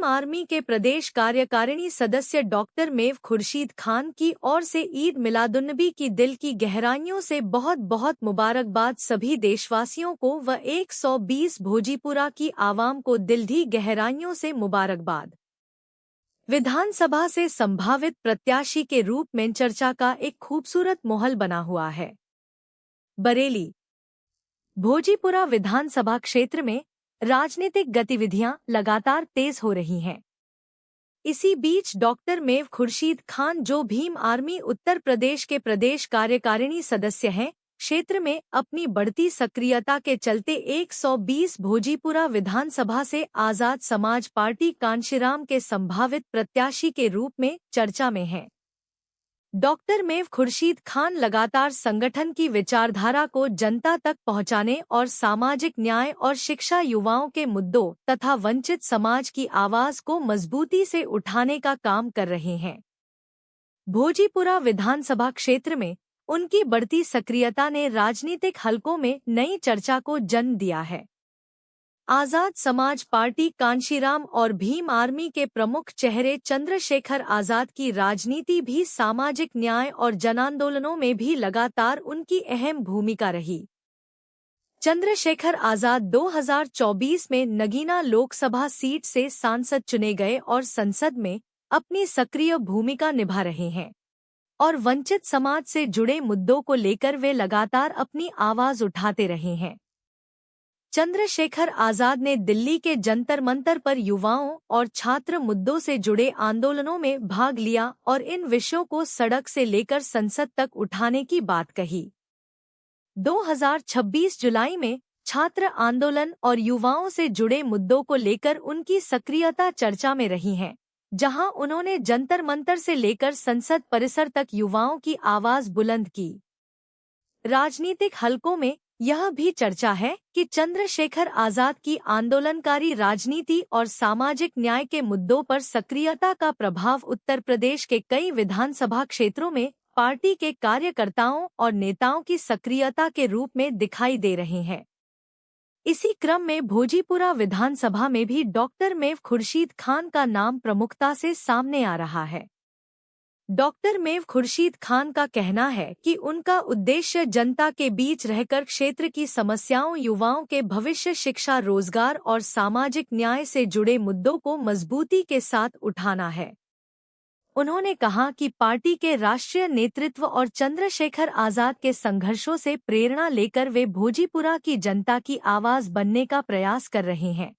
Bhim army के प्रदेश कार्यकारिणी सदस्य डॉक्टर मेव खुर्शीद खान की ओर से ईद मिलादुन्नबी की दिल की गहराइयों से बहुत बहुत मुबारकबाद सभी देशवासियों को व 120 भोजीपुरा की आवाम को दिल की गहराइयों से मुबारकबाद। विधानसभा से संभावित प्रत्याशी के रूप में चर्चा का एक खूबसूरत माहौल बना हुआ है। बरेली भोजीपुरा विधानसभा क्षेत्र में राजनीतिक गतिविधियां लगातार तेज हो रही हैं। इसी बीच डॉक्टर मेव खुर्शीद खान, जो भीम आर्मी उत्तर प्रदेश के प्रदेश कार्यकारिणी सदस्य हैं, क्षेत्र में अपनी बढ़ती सक्रियता के चलते 120 भोजीपुरा विधानसभा से आजाद समाज पार्टी कांशीराम के संभावित प्रत्याशी के रूप में चर्चा में हैं। डॉक्टर मेव खुर्शीद खान लगातार संगठन की विचारधारा को जनता तक पहुंचाने और सामाजिक न्याय और शिक्षा, युवाओं के मुद्दों तथा वंचित समाज की आवाज को मजबूती से उठाने का काम कर रहे हैं। भोजीपुरा विधानसभा क्षेत्र में उनकी बढ़ती सक्रियता ने राजनीतिक हलकों में नई चर्चा को जन्म दिया है। आजाद समाज पार्टी कांशीराम और भीम आर्मी के प्रमुख चेहरे चंद्रशेखर आजाद की राजनीति भी सामाजिक न्याय और जनांदोलनों में भी लगातार उनकी अहम भूमिका रही। चंद्रशेखर आजाद 2024 में नगीना लोकसभा सीट से सांसद चुने गए और संसद में अपनी सक्रिय भूमिका निभा रहे हैं और वंचित समाज से जुड़े मुद्दों को लेकर वे लगातार अपनी आवाज उठाते रहे हैं। चंद्रशेखर आजाद ने दिल्ली के जंतर मंतर पर युवाओं और छात्र मुद्दों से जुड़े आंदोलनों में भाग लिया और इन विषयों को सड़क से लेकर संसद तक उठाने की बात कही। 2026 जुलाई में छात्र आंदोलन और युवाओं से जुड़े मुद्दों को लेकर उनकी सक्रियता चर्चा में रही है, जहां उन्होंने जंतर मंतर से लेकर संसद परिसर तक युवाओं की आवाज बुलंद की। राजनीतिक हलकों में यह भी चर्चा है कि चंद्रशेखर आजाद की आंदोलनकारी राजनीति और सामाजिक न्याय के मुद्दों पर सक्रियता का प्रभाव उत्तर प्रदेश के कई विधानसभा क्षेत्रों में पार्टी के कार्यकर्ताओं और नेताओं की सक्रियता के रूप में दिखाई दे रहे हैं। इसी क्रम में भोजीपुरा विधानसभा में भी डॉक्टर मेव खुर्शीद खान का नाम प्रमुखता से सामने आ रहा है। डॉक्टर मेव खुर्शीद खान का कहना है कि उनका उद्देश्य जनता के बीच रहकर क्षेत्र की समस्याओं, युवाओं के भविष्य, शिक्षा, रोजगार और सामाजिक न्याय से जुड़े मुद्दों को मजबूती के साथ उठाना है। उन्होंने कहा कि पार्टी के राष्ट्रीय नेतृत्व और चंद्रशेखर आजाद के संघर्षों से प्रेरणा लेकर वे भोजीपुरा की जनता की आवाज बनने का प्रयास कर रहे हैं।